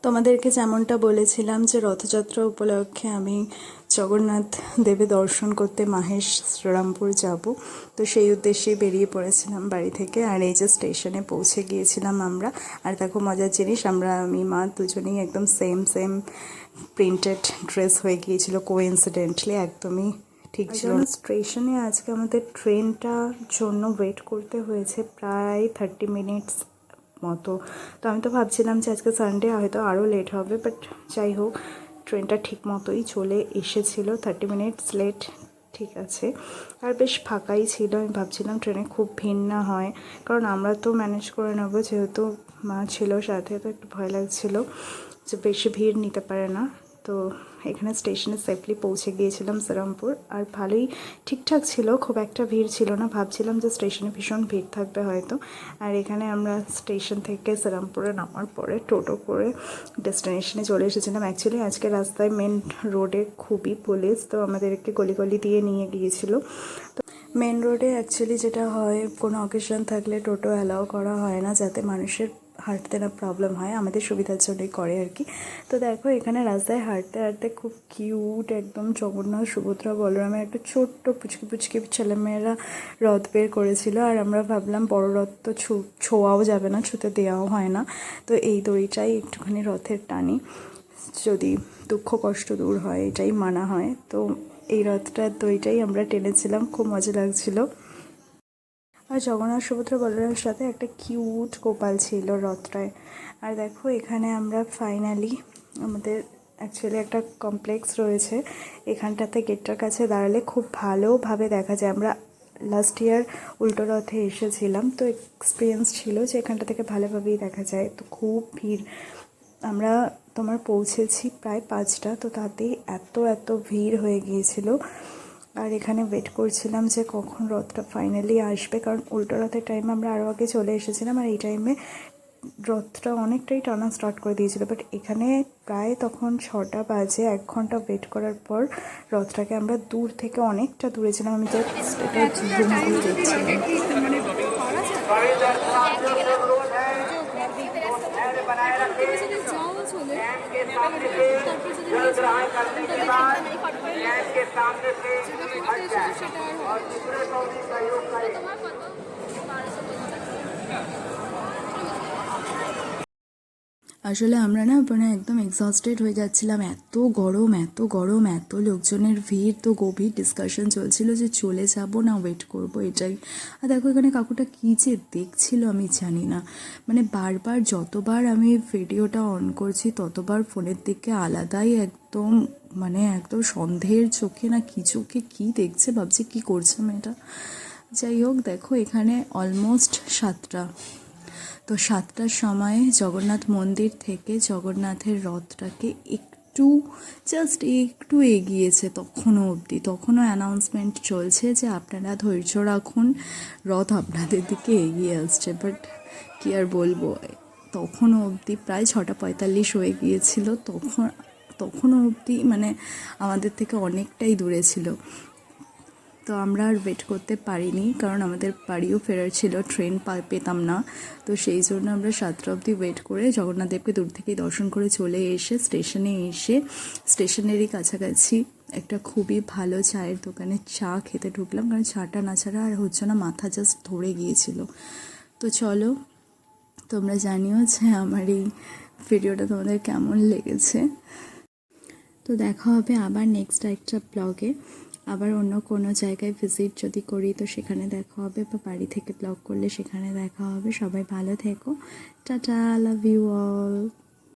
তোমাদেরকে যেমনটা বলেছিলাম যে রথযাত্রা উপলক্ষে আমি জগন্নাথ দেবের দর্শন করতে মাহেশ শ্রীরামপুর যাব। তো সেই উদ্দেশ্যেই বেরিয়ে পড়েছিলাম বাড়ি থেকে। আর এই যে স্টেশনে পৌঁছে গিয়েছিলাম আমরা। আর দেখো মজার জিনিস, আমি মা দুজনেই একদম সেম সেম প্রিন্টেড ড্রেস হয়ে গিয়েছিল, কোইন্সিডেন্টলি একদমই ঠিক ছিল না। স্টেশনে আজকে আমাদের ট্রেনটার জন্য ওয়েট করতে হয়েছে প্রায় 30 মিনিটস মতো। তো আমি তো ভাবছিলাম যে আজকে সানডে হয়তো আরও লেট হবে, বাট যাই হোক ট্রেনটা ঠিক মতোই চলে এসেছিলো। 30 মিনিটস লেট, ঠিক আছে। আর বেশ ফাঁকাই ছিল। আমি ভাবছিলাম ট্রেনে খুব ভিড় না হয়, কারণ আমরা তো ম্যানেজ করে নেবো, যেহেতু মা ছিল সাথে, তো একটু ভয় লাগছিলো যে বেশি ভিড় নিতে পারে না। তো এখানে স্টেশনে সেফলি পৌঁছে গিয়েছিলাম শ্রীরামপুর। আর ভালোই ঠিকঠাক ছিল, খুব একটা ভিড় ছিল না। ভাবছিলাম যে স্টেশনে ভীষণ ভিড় থাকবে হয়তো। আর এখানে আমরা স্টেশন থেকে শ্রীরামপুরে নামার পরে টোটো করে ডেস্টিনেশনে চলে এসেছিলাম। অ্যাকচুয়ালি আজকে রাস্তায় মেন রোডে খুবই পুলিশ, তো আমাদেরকে গলি গলি দিয়ে নিয়ে গিয়েছিলো। তো মেন রোডে অ্যাকচুয়ালি যেটা হয়, কোনো অকেশন থাকলে টোটো অ্যালাউ করা হয় না, যাতে মানুষের হাঁটতে না প্রবলেম হয়, আমাদের সুবিধার জন্যই করে আর কি। তো দেখো এখানে রাস্তায় হাঁটতে হাঁটতে খুব কিউট একদম জগন্নাথ সুভদ্রা বলরামের একটা ছোট্ট পুচকি পুচকি ছেলেমেয়েরা রথ বের করেছিল। আর আমরা ভাবলাম বড় রথ তো ছোঁয়াও যাবে না, ছুতে দেওয়াও হয় না, তো এই দড়িটাই একটুখানি রথের টানি, যদি দুঃখ কষ্ট দূর হয় এটাই মানা হয়। তো এই রথটার দড়িটাই আমরা টেনেছিলাম, খুব মজা লাগছিলো। আর জগন্নাথ সুভদ্রা বলরামের সাথে একটা কিউট গোপাল ছিল রথটায়। আর দেখো এখানে আমরা ফাইনালি আমাদের অ্যাকচুয়ালি একটা কমপ্লেক্স রয়েছে, এখানটাতে গেটটার কাছে দাঁড়ালে খুব ভালোভাবে দেখা যায়। আমরা লাস্ট ইয়ার উল্টো রথে এসেছিলাম, তো এক্সপিরিয়েন্স ছিল যে এখানটা থেকে ভালোভাবেই দেখা যায়। তো খুব ভিড়, আমরা পৌঁছেছি প্রায় 5টা, তো তাতেই এত এত ভিড় হয়ে গিয়েছিল। আর এখানে ওয়েট করছিলাম যে কখন রথটা ফাইনালি আসবে, কারণ উল্টো রথের টাইমে আমরা আরও আগে চলে এসেছিলাম, আর এই টাইমে রথটা অনেকটাই টানা স্টার্ট করে দিয়েছিল। বাট এখানে প্রায় তখন 6টা বাজে, 1 ঘন্টা ওয়েট করার পর রথটাকে আমরা দূর থেকে অনেকটা দূরে ছিলাম, আমি জাস্ট এটা জুম করে দেখছিলাম। আসলে আমরা না একদম এক্সস্টেড হয়ে যাচ্ছিলাম, এত গরম এত গরম, এত লোকজনের ভিড়। তো গভীর ডিসকাশন চলছিল যে চলে যাব না ওয়েট করব, এটাই। আর দেখো এখানে কাকুটা কী যে দেখছিল আমি জানি না, বারবার যতবার আমি ভিডিওটা অন করছি ততবার ফোনের দিকে আলাদাই একদম একদম সন্দেহের চোখে না কি চোখে কী দেখছে, ভাবছি কী করছে মেয়েটা। যাই হোক দেখো এখানে অলমোস্ট 7টা। তো 7টার সময় জগন্নাথ মন্দির থেকে জগন্নাথের রথটাকে জাস্ট একটু এগিয়েছে, তখনও অবধি তখনও অ্যানাউন্সমেন্ট চলছে যে আপনারা ধৈর্য রাখুন, রথ আপনাদের দিকে এগিয়ে আসছে। বাট কী আর বলবো, তখনও অবধি প্রায় 6:45 হয়ে গিয়েছিল, তখনও অবধি আমাদের থেকে অনেকটাই দূরে ছিল। তো আমরা আর ওয়েট করতে পারিনি, কারণ আমাদের বাড়িও ফেরার ছিল, ট্রেন পেতাম না। তো সেই জন্য আমরা 7টা অবধি ওয়েট করে জগন্নাথদেবকে দূর থেকেই দর্শন করে চলে এসে স্টেশনেরই কাছাকাছি একটা খুবই ভালো চায়ের দোকানে চা খেতে ঢুকলাম, কারণ চাটা না ছাড়া আর হচ্ছে না, মাথা জাস্ট ধরে গিয়েছিল। তো চলো তোমরা জানিও যে আমার এই ভিডিওটা তোমাদের কেমন লেগেছে। তো দেখা হবে আবার নেক্সট একটা ব্লগে, আবার অন্য কোনো জায়গায় ভিজিট যদি করি তো সেখানে দেখা হবে, বা বাড়ি থেকে ব্লগ করলে সেখানে দেখা হবে। সবাই ভালো থেকো, টাটা, লাভ ইউ অল।